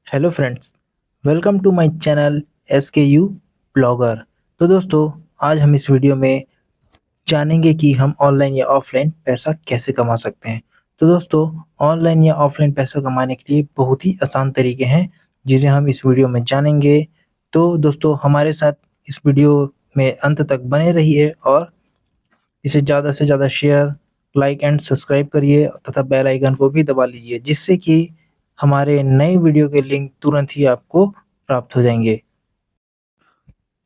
Hello friends, welcome to my channel SKU blogger. तो दोस्तों, आज हम इस वीडियो में जानेंगे कि हम ऑनलाइन या ऑफलाइन पैसा कैसे कमा सकते हैं। तो दोस्तों, ऑनलाइन या ऑफलाइन पैसा कमाने के लिए बहुत ही आसान तरीके हैं, जिसे हम इस वीडियो में जानेंगे। तो दोस्तों, हमारे साथ इस वीडियो में अंत तक बने रहिए और इसे ज़्यादा से ज़्यादा शेयर, लाइक एंड सब्सक्राइब करिए तथा बेल आइकन को भी दबा लीजिए, जिससे कि हमारे नए वीडियो के लिंक तुरंत ही आपको प्राप्त हो जाएँगे।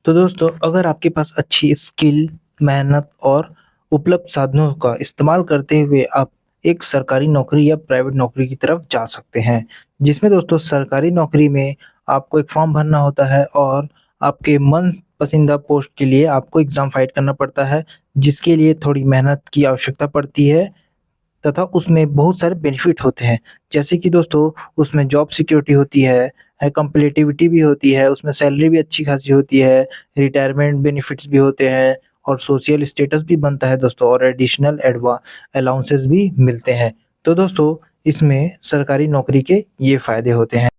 तो दोस्तों, अगर आपके पास अच्छी स्किल, मेहनत और उपलब्ध साधनों का इस्तेमाल करते हुए आप एक सरकारी नौकरी या प्राइवेट नौकरी की तरफ जा सकते हैं। जिसमें दोस्तों सरकारी नौकरी में आपको एक फॉर्म भरना होता है और आपके मन पसंदीदा पोस्ट के लिए आपको एग्ज़ाम फाइट करना पड़ता है, जिसके लिए थोड़ी मेहनत की आवश्यकता पड़ती है तथा उसमें बहुत सारे बेनिफिट होते हैं। जैसे कि दोस्तों उसमें जॉब सिक्योरिटी होती है कंपैटिबिलिटी भी होती है, उसमें सैलरी भी अच्छी खासी होती है, रिटायरमेंट बेनिफिट्स भी होते हैं और सोशल स्टेटस भी बनता है दोस्तों और एडिशनल अलाउंसेस भी मिलते हैं। तो दोस्तों इसमें सरकारी नौकरी के ये फ़ायदे होते हैं।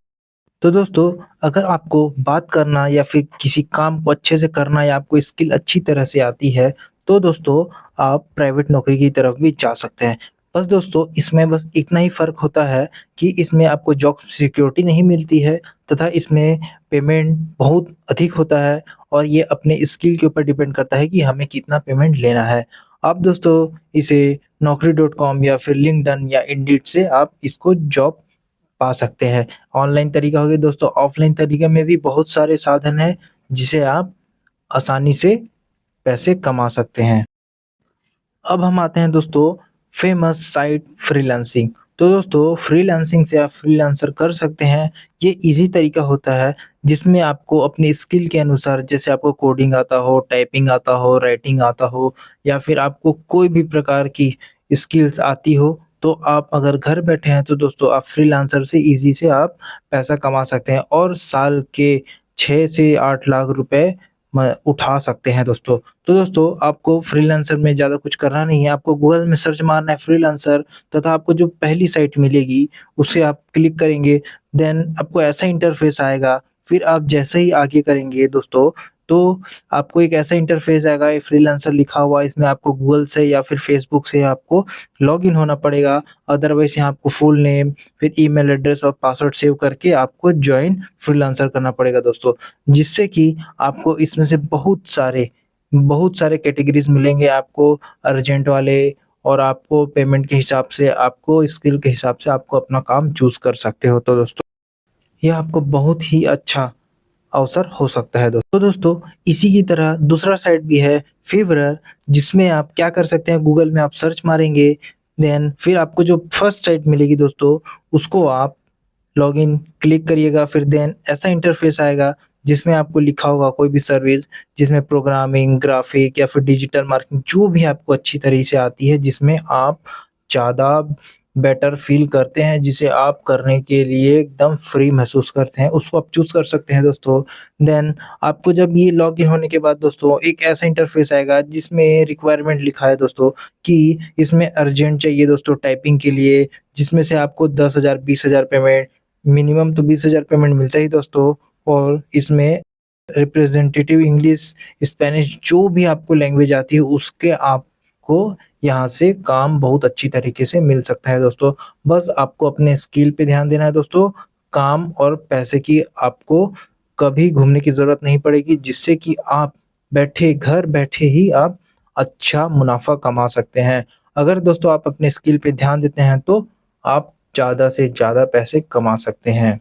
तो दोस्तों, अगर आपको बात करना या फिर किसी काम को अच्छे से करना या आपको स्किल अच्छी तरह से आती है, तो दोस्तों आप प्राइवेट नौकरी की तरफ भी जा सकते हैं। बस दोस्तों इसमें बस इतना ही फ़र्क होता है कि इसमें आपको जॉब सिक्योरिटी नहीं मिलती है तथा इसमें पेमेंट बहुत अधिक होता है और ये अपने स्किल के ऊपर डिपेंड करता है कि हमें कितना पेमेंट लेना है। आप दोस्तों इसे naukri.com या फिर लिंक्डइन या इंडीड से आप इसको जॉब पा सकते हैं। ऑनलाइन तरीका हो गया दोस्तों, ऑफलाइन तरीके में भी बहुत सारे साधन हैं, जिसे आप आसानी से पैसे कमा सकते हैं। अब हम आते हैं दोस्तों फेमस साइट फ्रीलांसिंग। तो दोस्तों फ्रीलांसिंग से आप फ्रीलांसर कर सकते हैं। ये ईज़ी तरीका होता है, जिसमें आपको अपनी स्किल के अनुसार जैसे आपको कोडिंग आता हो, टाइपिंग आता हो, राइटिंग आता हो या फिर आपको कोई भी प्रकार की स्किल्स आती हो, तो आप अगर घर बैठे हैं तो दोस्तों आप फ्रीलांसर से ईज़ी से आप पैसा कमा सकते हैं और साल के 6 से 8 लाख रुपए उठा सकते हैं दोस्तों। तो दोस्तों आपको फ्रीलांसर में ज़्यादा कुछ करना नहीं है, आपको गूगल में सर्च मारना है फ्रीलांसर तथा आपको जो पहली साइट मिलेगी, उसे आप क्लिक करेंगे, देन आपको ऐसा इंटरफ़ेस आएगा। फिर आप जैसे ही आगे करेंगे दोस्तों, तो आपको एक ऐसा इंटरफ़ेस आएगा, ये फ्रीलांसर लिखा हुआ है, इसमें आपको गूगल से या फिर फेसबुक से आपको लॉगिन होना पड़ेगा। अदरवाइज़ यहाँ आपको फुल नेम, फिर ईमेल एड्रेस और पासवर्ड सेव करके आपको जॉइन फ्रीलांसर करना पड़ेगा दोस्तों। जिससे कि आपको इसमें से बहुत सारे कैटेगरीज़ मिलेंगे आपको, अर्जेंट वाले और आपको पेमेंट के हिसाब से, आपको स्किल के हिसाब से आपको अपना काम चूज़ कर सकते हो। तो दोस्तों ये आपको बहुत ही अच्छा अवसर हो सकता है दोस्तों। तो दोस्तों इसी की तरह दूसरा साइट भी है फ़िवरर, जिसमें आप क्या कर सकते हैं, गूगल में आप सर्च मारेंगे, देन फिर आपको जो फर्स्ट साइट मिलेगी दोस्तों, उसको आप लॉगिन क्लिक करिएगा, फिर देन ऐसा इंटरफ़ेस आएगा, जिसमें आपको लिखा होगा कोई भी सर्विस, जिसमें प्रोग्रामिंग, ग्राफ़िक या फिर डिजिटल मार्केटिंग जो भी आपको अच्छी तरह से आती है, जिसमें आप ज़्यादा बेटर फ़ील करते हैं, जिसे आप करने के लिए एकदम फ्री महसूस करते हैं, उसको आप चूज़ कर सकते हैं दोस्तों। देन आपको जब ये लॉगिन होने के बाद दोस्तों एक ऐसा इंटरफ़ेस आएगा, जिसमें रिक्वायरमेंट लिखा है दोस्तों कि इसमें अर्जेंट चाहिए दोस्तों टाइपिंग के लिए, जिसमें से आपको 10,000 20,000 पेमेंट, मिनिमम तो 20,000 पेमेंट मिलता ही दोस्तों। और इसमें रिप्रेजेंटेटिव इंग्लिश, स्पेनिश जो भी आपको लैंग्वेज आती है, उसके आपको यहाँ से काम बहुत अच्छी तरीके से मिल सकता है दोस्तों। बस आपको अपने स्किल पे ध्यान देना है दोस्तों, काम और पैसे की आपको कभी घूमने की ज़रूरत नहीं पड़ेगी, जिससे कि आप घर बैठे ही आप अच्छा मुनाफ़ा कमा सकते हैं। अगर दोस्तों आप अपने स्किल पे ध्यान देते हैं, तो आप ज़्यादा से ज़्यादा पैसे कमा सकते हैं।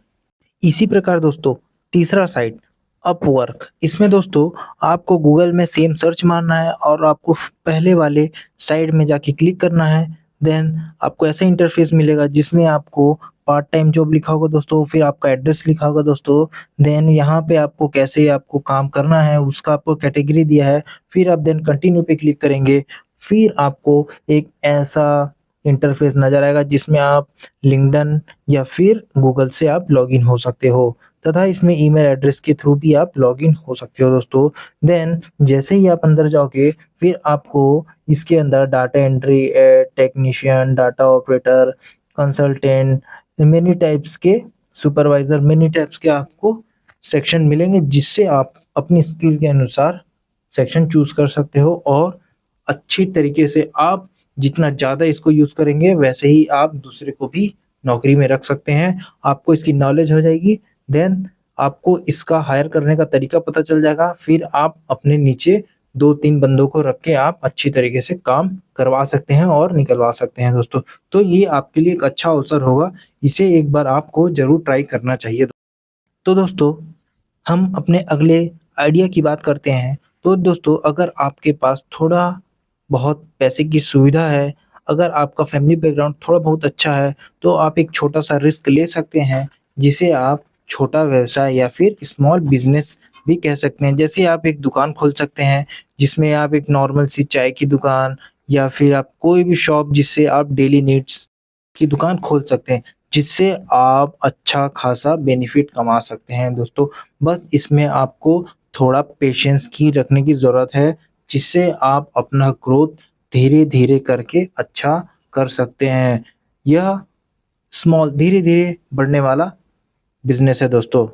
इसी प्रकार दोस्तों तीसरा साइट अपवर्क, इसमें दोस्तों आपको गूगल में सेम सर्च मारना है और आपको पहले वाले साइड में जाके क्लिक करना है। देन आपको ऐसा इंटरफेस मिलेगा, जिसमें आपको पार्ट टाइम जॉब लिखा होगा दोस्तों, फिर आपका एड्रेस लिखा होगा दोस्तों। देन यहाँ पे आपको कैसे आपको काम करना है उसका आपको कैटेगरी दिया है। फिर आप देन कंटिन्यू पे क्लिक करेंगे, फिर आपको एक ऐसा इंटरफेस नज़र आएगा, जिसमें आप लिंक्डइन या फिर गूगल से आप लॉगिन हो सकते हो तथा इसमें ईमेल एड्रेस के थ्रू भी आप लॉगिन हो सकते हो दोस्तों। देन जैसे ही आप अंदर जाओगे, फिर आपको इसके अंदर data entry, technician, data operator, consultant, many types के सुपरवाइज़र, मेनी टाइप्स के आपको सेक्शन मिलेंगे जिससे आप अपनी स्किल के अनुसार सेक्शन चूज़ कर सकते हो और अच्छी तरीके से आप जितना ज़्यादा इसको यूज़ करेंगे वैसे ही आप दूसरे को भी नौकरी में रख सकते हैं। आपको इसकी नॉलेज हो जाएगी, देन आपको इसका हायर करने का तरीका पता चल जाएगा, फिर आप अपने नीचे 2-3 बंदों को रख के आप अच्छी तरीके से काम करवा सकते हैं और निकलवा सकते हैं दोस्तों। तो ये आपके लिए एक अच्छा अवसर होगा, इसे एक बार आपको ज़रूर ट्राई करना चाहिए। तो दोस्तों, हम अपने अगले आइडिया की बात करते हैं। तो दोस्तों, अगर आपके पास थोड़ा बहुत पैसे की सुविधा है, अगर आपका फैमिली बैकग्राउंड थोड़ा बहुत अच्छा है, तो आप एक छोटा-सा रिस्क ले सकते हैं, जिसे आप छोटा व्यवसाय या फिर स्मॉल बिज़नेस भी कह सकते हैं। जैसे आप एक दुकान खोल सकते हैं, जिसमें आप एक नॉर्मल सी चाय की दुकान या फिर आप कोई भी शॉप जिससे आप डेली नीड्स की दुकान खोल सकते हैं, जिससे आप अच्छा खासा बेनिफिट कमा सकते हैं दोस्तों। बस इसमें आपको थोड़ा पेशेंस की रखने की ज़रूरत है, जिससे आप अपना ग्रोथ धीरे-धीरे करके अच्छा कर सकते हैं। यह स्मॉल धीरे-धीरे बढ़ने वाला बिज़नेस है दोस्तों।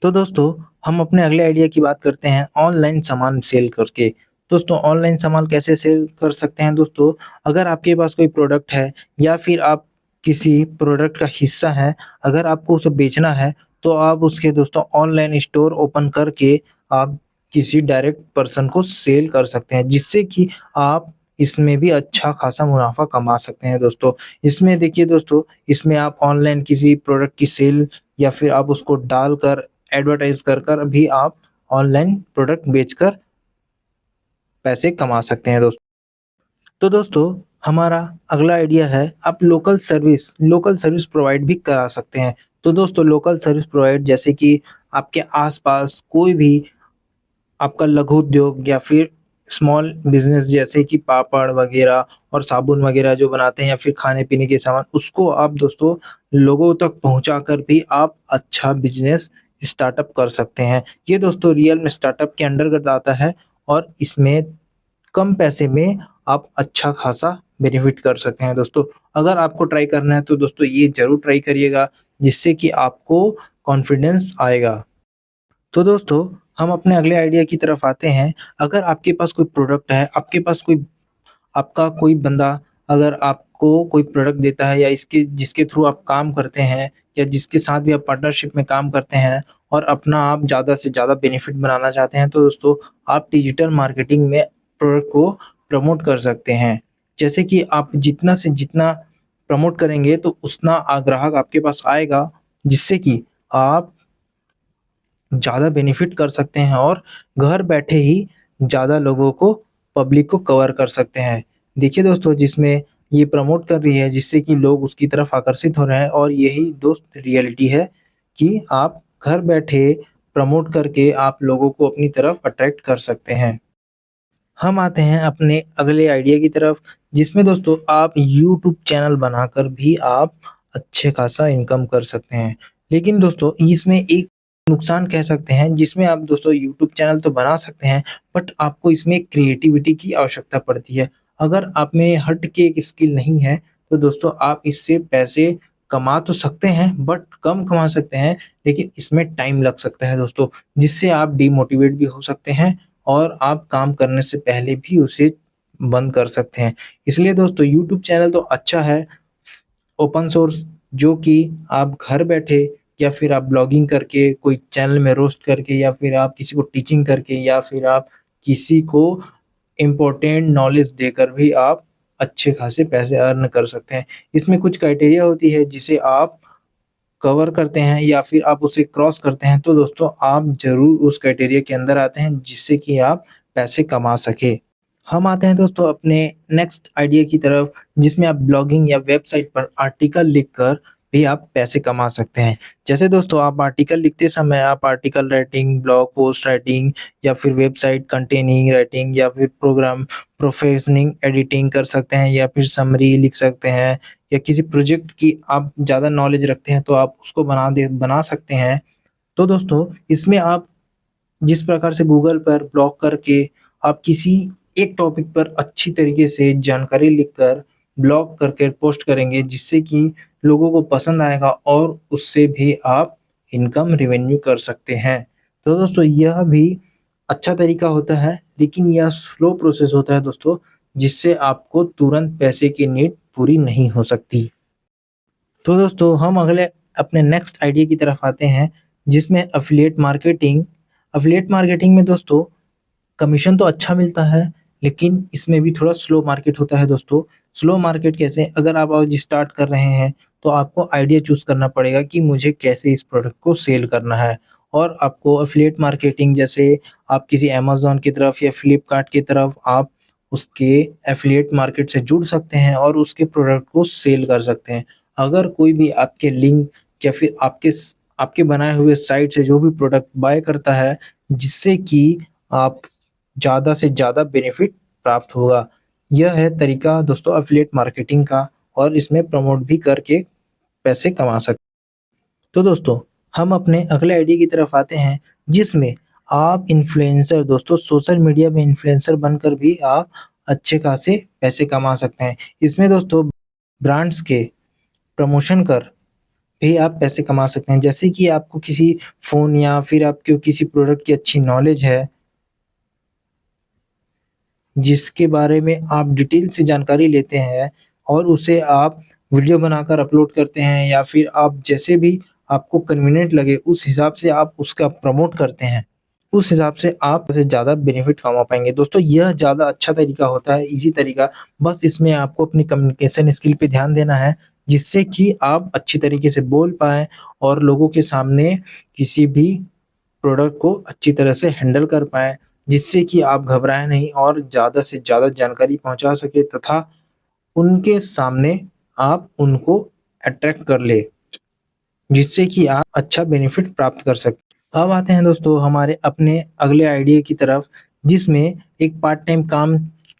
तो दोस्तों, हम अपने अगले आइडिया की बात करते हैं ऑनलाइन सामान सेल करके। दोस्तों, ऑनलाइन सामान कैसे सेल कर सकते हैं दोस्तों? अगर आपके पास कोई प्रोडक्ट है या फिर आप किसी प्रोडक्ट का हिस्सा है, अगर आपको उसे बेचना है, तो आप उसके दोस्तों ऑनलाइन स्टोर ओपन करके आप किसी डायरेक्ट पर्सन को सेल कर सकते हैं, जिससे कि आप इसमें भी अच्छा खासा मुनाफ़ा कमा सकते हैं दोस्तों। इसमें देखिए दोस्तों, इसमें आप ऑनलाइन किसी प्रोडक्ट की सेल या फिर आप उसको डालकर एडवर्टाइज़ कर भी आप ऑनलाइन प्रोडक्ट बेचकर पैसे कमा सकते हैं दोस्तों। तो दोस्तों, हमारा अगला आइडिया है आप लोकल सर्विस प्रोवाइड भी करा सकते हैं। तो दोस्तों, लोकल सर्विस प्रोवाइड जैसे कि आपके आस-पास कोई भी आपका लघु उद्योग या फिर स्मॉल बिज़नेस जैसे कि पापड़ वगैरह और साबुन वगैरह जो बनाते हैं या फिर खाने-पीने के सामान, उसको आप दोस्तों लोगों तक पहुँचाकर भी आप अच्छा बिज़नेस स्टार्टअप कर सकते हैं। ये दोस्तों रियल में स्टार्टअप के अंतर्गत आता है और इसमें कम पैसे में आप अच्छा खासा बेनिफिट कर सकते हैं दोस्तों। अगर आपको ट्राई करना है तो दोस्तों ये ज़रूर ट्राई करिएगा, जिससे कि आपको कॉन्फिडेंस आएगा। तो दोस्तों, हम अपने अगले आइडिया की तरफ आते हैं। अगर आपके पास कोई प्रोडक्ट है, आपके पास कोई आपका कोई बंदा अगर आपको कोई प्रोडक्ट देता है या इसके जिसके थ्रू आप काम करते हैं या जिसके साथ भी आप पार्टनरशिप में काम करते हैं और अपना आप ज़्यादा से ज़्यादा बेनिफिट बनाना चाहते हैं, तो दोस्तों आप डिजिटल मार्केटिंग में प्रोडक्ट को प्रमोट कर सकते हैं। जैसे कि आप जितना से जितना प्रमोट करेंगे तो उतना ग्राहक आपके पास आएगा, जिससे कि आप ज़्यादा बेनिफिट कर सकते हैं और घर बैठे ही ज़्यादा लोगों को पब्लिक को कवर कर सकते हैं। देखिए दोस्तों, जिसमें ये प्रमोट कर रही है जिससे कि लोग उसकी तरफ आकर्षित हो रहे हैं और यही दोस्त रियलिटी है कि आप घर बैठे प्रमोट करके आप लोगों को अपनी तरफ अट्रैक्ट कर सकते हैं। हम आते हैं अपने अगले आइडिया की तरफ, जिसमें दोस्तों आप यूट्यूब चैनल बनाकर भी आप अच्छे खासा इनकम कर सकते हैं। लेकिन दोस्तों इसमें एक नुकसान कह सकते हैं, जिसमें आप दोस्तों यूट्यूब चैनल तो बना सकते हैं, बट आपको इसमें क्रिएटिविटी की आवश्यकता पड़ती है। अगर आप में हट के एक स्किल नहीं है, तो दोस्तों आप इससे पैसे कमा तो सकते हैं, बट कम कमा सकते हैं, लेकिन इसमें टाइम लग सकता है दोस्तों, जिससे आप डिमोटिवेट भी हो सकते हैं और आप काम करने से पहले भी उसे बंद कर सकते हैं। इसलिए दोस्तों यूट्यूब चैनल तो अच्छा है, ओपन सोर्स, जो कि आप घर बैठे या फिर आप ब्लॉगिंग करके, कोई चैनल में रोस्ट करके या फिर आप किसी को टीचिंग करके या फिर आप किसी को इम्पोर्टेंट नॉलेज देकर भी आप अच्छे खासे पैसे अर्न कर सकते हैं। इसमें कुछ क्राइटेरिया होती है जिसे आप कवर करते हैं या फिर आप उसे क्रॉस करते हैं, तो दोस्तों आप ज़रूर उस क्राइटेरिया के अंदर आते हैं जिससे कि आप पैसे कमा सकें। हम आते हैं दोस्तों अपने नेक्स्ट आइडिया की तरफ, जिसमें आप ब्लॉगिंग या वेबसाइट पर आर्टिकल लिखकर भी आप पैसे कमा सकते हैं। जैसे दोस्तों आप आर्टिकल लिखते समय आप article writing, blog post writing या फिर वेबसाइट कंटेनिंग राइटिंग या फिर प्रोग्राम प्रोफेशनिंग एडिटिंग कर सकते हैं या फिर समरी लिख सकते हैं या किसी प्रोजेक्ट की आप ज़्यादा नॉलेज रखते हैं तो आप उसको बना सकते हैं। तो दोस्तों इसमें आप जिस प्रकार से गूगल पर ब्लॉग करके आप किसी एक टॉपिक पर अच्छी तरीके से जानकारी लिखकर ब्लॉग करके पोस्ट करेंगे, जिससे कि लोगों को पसंद आएगा और उससे भी आप इनकम रेवेन्यू कर सकते हैं। तो दोस्तों यह भी अच्छा तरीका होता है, लेकिन यह स्लो प्रोसेस होता है दोस्तों, जिससे आपको तुरंत पैसे की नीड पूरी नहीं हो सकती। तो दोस्तों हम अगले अपने नेक्स्ट आइडिया की तरफ आते हैं, जिसमें एफिलिएट मार्केटिंग। एफिलिएट मार्केटिंग में दोस्तों कमीशन तो अच्छा मिलता है, लेकिन इसमें भी थोड़ा स्लो मार्केट होता है दोस्तों। स्लो मार्केट कैसे? अगर आप आज स्टार्ट कर रहे हैं, तो आपको आइडिया चूज़ करना पड़ेगा कि मुझे कैसे इस प्रोडक्ट को सेल करना है। और आपको एफिलिएट मार्केटिंग, जैसे आप किसी अमेज़न की तरफ या फ्लिपकार्ट की तरफ आप उसके एफिलिएट मार्केट से जुड़ सकते हैं और उसके प्रोडक्ट को सेल कर सकते हैं। अगर कोई भी आपके लिंक या फिर आपके बनाए हुए साइट से जो भी प्रोडक्ट बाय करता है, जिससे कि आप ज़्यादा से ज़्यादा बेनिफिट प्राप्त होगा। यह है तरीका दोस्तों एफिलिएट मार्केटिंग का, और इसमें प्रमोट भी करके पैसे कमा सकते। तो दोस्तों हम अपने अगले आइडिया की तरफ आते हैं, जिसमें आप इन्फ्लुएंसर दोस्तों सोशल मीडिया में इन्फ्लुएंसर बनकर भी आप अच्छे खासे पैसे कमा सकते हैं। इसमें दोस्तों ब्रांड्स के प्रमोशन कर भी आप पैसे कमा सकते हैं। जैसे कि आपको किसी फ़ोन या फिर आपको किसी प्रोडक्ट की अच्छी नॉलेज है, जिसके बारे में आप डिटेल से जानकारी लेते हैं और उसे आप वीडियो बनाकर अपलोड करते हैं, या फिर आप जैसे भी आपको कन्वीनिएंट लगे उस हिसाब से आप उसका प्रमोट करते हैं। उस हिसाब से आप उससे ज़्यादा बेनिफिट कमा पाएँगे। दोस्तों यह ज़्यादा अच्छा तरीका होता है, ईज़ी तरीका। बस इसमें आपको अपनी कम्युनिकेशन स्किल पे ध्यान देना है, जिससे कि आप अच्छी तरीके से बोल पाएँ और लोगों के सामने किसी भी प्रोडक्ट को अच्छी तरह से हैंडल कर पाएँ, जिससे कि आप घबराएँ नहीं और ज़्यादा से ज़्यादा जानकारी पहुँचा सकें, तथा उनके सामने आप उनको अट्रैक्ट कर लें, जिससे कि आप अच्छा बेनिफिट प्राप्त कर सकें। अब आते हैं दोस्तों हमारे अपने अगले आइडिया की तरफ, जिसमें एक पार्ट टाइम काम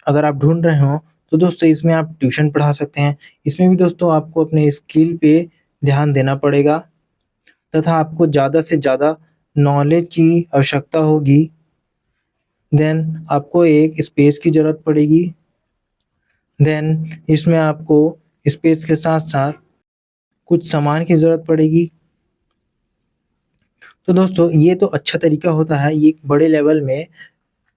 अगर आप ढूँढ रहे हो, तो दोस्तों इसमें आप ट्यूशन पढ़ा सकते हैं। इसमें भी दोस्तों आपको अपने स्किल पे ध्यान देना पड़ेगा, तथा आपको ज़्यादा से ज़्यादा नॉलेज की आवश्यकता होगी। देन आपको एक स्पेस की ज़रूरत पड़ेगी। देन इसमें आपको स्पेस के साथ-साथ कुछ सामान की ज़रूरत पड़ेगी। तो दोस्तों ये तो अच्छा तरीका होता है ये एक बड़े लेवल में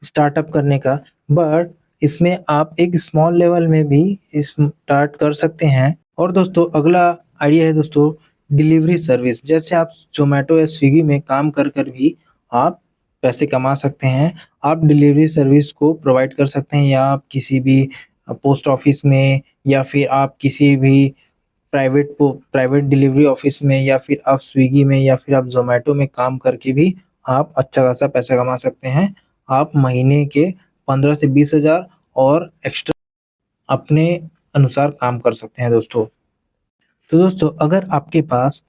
स्टार्टअप करने का, बट इसमें आप एक स्मॉल लेवल में भी स्टार्ट कर सकते हैं। और दोस्तों अगला आइडिया है दोस्तों डिलीवरी सर्विस। जैसे आप ज़ोमैटो या स्विगी में काम कर भी आप पैसे कमा सकते हैं। आप डिलीवरी सर्विस को प्रोवाइड कर सकते हैं, या आप किसी भी पोस्ट ऑफिस में, या फिर आप किसी भी प्राइवेट डिलीवरी ऑफिस में, या फिर आप स्विगी में, या फिर आप ज़ोमैटो में काम करके भी आप अच्छा खासा पैसा कमा सकते हैं। आप महीने के 15 से 20,000 और एक्स्ट्रा अपने अनुसार काम कर सकते हैं दोस्तों। तो दोस्तों अगर आपके पास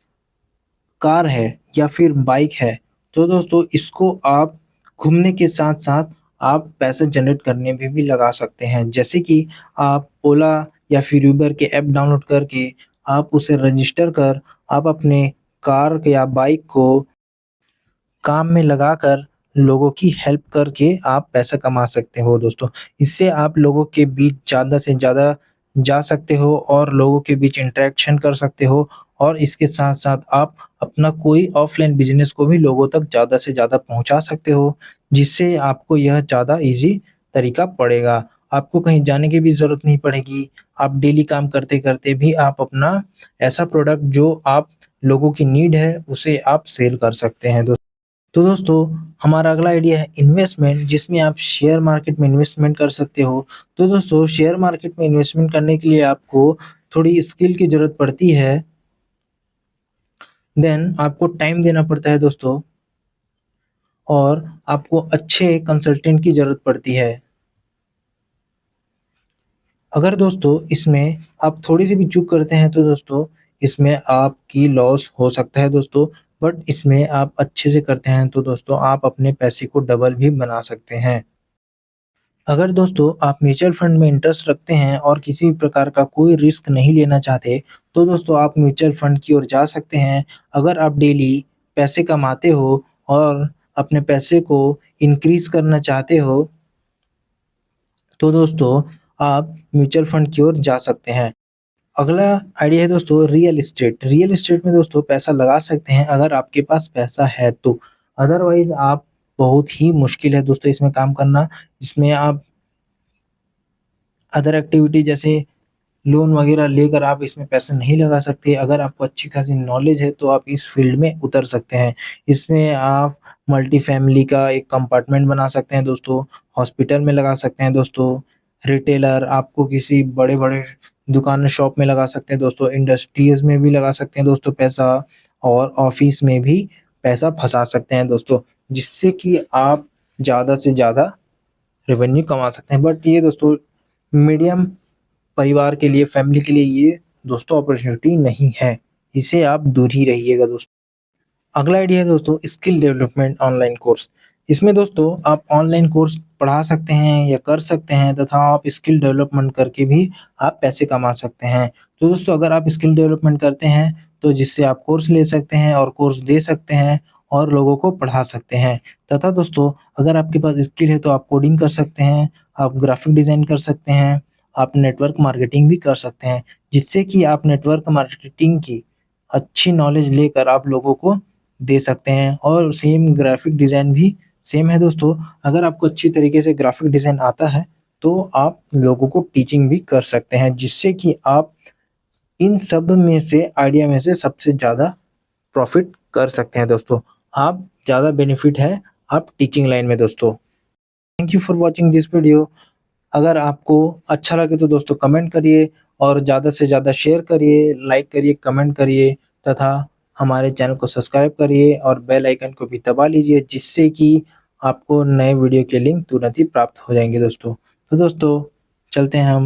कार है या फिर बाइक है, तो दोस्तों इसको आप घूमने के साथ-साथ आप पैसे जनरेट करने में भी लगा सकते हैं। जैसे कि आप ओला या फिर उबर के ऐप डाउनलोड करके आप उसे रजिस्टर कर आप अपने कार या बाइक को काम में लगाकर लोगों की हेल्प करके आप पैसा कमा सकते हो दोस्तों। इससे आप लोगों के बीच ज़्यादा से ज़्यादा जा सकते हो और लोगों के बीच इंटरेक्शन कर सकते हो, और इसके साथ-साथ आप अपना कोई ऑफ़लाइन बिज़नेस को भी लोगों तक ज़्यादा से ज़्यादा पहुँचा सकते हो, जिससे आपको यह ज़्यादा ईज़ी तरीका पड़ेगा। आपको कहीं जाने की भी ज़रूरत नहीं पड़ेगी। आप डेली काम करते-करते भी आप अपना ऐसा प्रोडक्ट जो आप लोगों की नीड है, उसे आप सेल कर सकते हैं तो दोस्तों हमारा अगला आइडिया है इन्वेस्टमेंट, जिसमें आप शेयर मार्केट में इन्वेस्टमेंट कर सकते हो। तो दोस्तों शेयर मार्केट में इन्वेस्टमेंट करने के लिए आपको थोड़ी स्किल की ज़रूरत पड़ती है। देन आपको टाइम देना पड़ता है दोस्तों, और आपको अच्छे कंसल्टेंट की ज़रूरत पड़ती है। अगर दोस्तों इसमें आप थोड़ी-सी भी चूक करते हैं, तो दोस्तों इसमें आपकी लॉस हो सकता है दोस्तों। बट इसमें आप अच्छे से करते हैं, तो दोस्तों आप अपने पैसे को डबल भी बना सकते हैं। अगर दोस्तों आप म्यूचुअल फंड में इंटरेस्ट रखते हैं और किसी भी प्रकार का कोई रिस्क नहीं लेना चाहते, तो दोस्तों आप म्यूचुअल फंड की ओर जा सकते हैं। अगर आप डेली पैसे कमाते हो और अपने पैसे को इंक्रीज़ करना चाहते हो, तो दोस्तों आप म्यूचुअल फंड की ओर जा सकते हैं। अगला आइडिया है दोस्तों रियल एस्टेट। रियल एस्टेट में दोस्तों पैसा लगा सकते हैं अगर आपके पास पैसा है तो। अदरवाइज़ आप बहुत ही मुश्किल है दोस्तों इसमें काम करना। इसमें आप अदर एक्टिविटी जैसे लोन वगैरह लेकर आप इसमें पैसा नहीं लगा सकते। अगर आपको अच्छी खासी नॉलेज है तो आप इस फील्ड में उतर सकते हैं। इसमें आप मल्टी फैमिली का एक कंपार्टमेंट बना सकते हैं दोस्तों, हॉस्पिटल में लगा सकते हैं दोस्तों, रिटेलर आपको किसी बड़े-बड़े दुकान शॉप में लगा सकते हैं दोस्तों, इंडस्ट्रीज़ में भी लगा सकते हैं दोस्तों पैसा और ऑफ़िस में भी पैसा फँसा सकते हैं दोस्तों, जिससे कि आप ज़्यादा से ज़्यादा रेवेन्यू कमा सकते हैं। बट ये दोस्तों मीडियम परिवार के लिए, फैमिली के लिए ये दोस्तों अपॉर्च्युनिटी नहीं है। इससे आप दूर ही रहिएगा दोस्तों। अगला आइडिया है दोस्तों स्किल डेवलपमेंट ऑनलाइन कोर्स। इसमें दोस्तों आप ऑनलाइन कोर्स पढ़ा सकते हैं या कर सकते हैं तथा आप स्किल डेवलपमेंट करके भी आप पैसे कमा सकते हैं। तो दोस्तों अगर आप स्किल डेवलपमेंट करते हैं तो जिससे आप कोर्स ले सकते हैं और कोर्स दे सकते हैं और लोगों को पढ़ा सकते हैं। तथा दोस्तों अगर आपके पास स्किल है तो आप कोडिंग कर सकते हैं, आप ग्राफिक डिज़ाइन कर सकते हैं, आप नेटवर्क मार्केटिंग भी कर सकते हैं। जिससे कि आप नेटवर्क मार्केटिंग की अच्छी नॉलेज लेकर आप लोगों को दे सकते हैं और सेम ग्राफ़िक डिज़ाइन भी सेम है दोस्तों। अगर आपको अच्छी तरीके से ग्राफ़िक डिज़ाइन आता है, तो आप लोगों को टीचिंग भी कर सकते हैं, जिससे कि आप इन सब में से आइडिया में से सबसे ज़्यादा प्रॉफ़िट कर सकते हैं दोस्तों। आप ज़्यादा बेनिफिट है आप टीचिंग लाइन में दोस्तों। Thank you for watching this video. अगर आपको अच्छा लगे तो दोस्तों कमेंट करिए और ज़्यादा से ज़्यादा शेयर करिए, लाइक करिए, कमेंट करिए तथा हमारे चैनल को सब्सक्राइब करिए और बेल आइकन को भी दबा लीजिए जिससे कि आपको नए वीडियो के लिंक तुरंत ही प्राप्त हो जाएँगे दोस्तों। तो दोस्तों चलते हैं हम।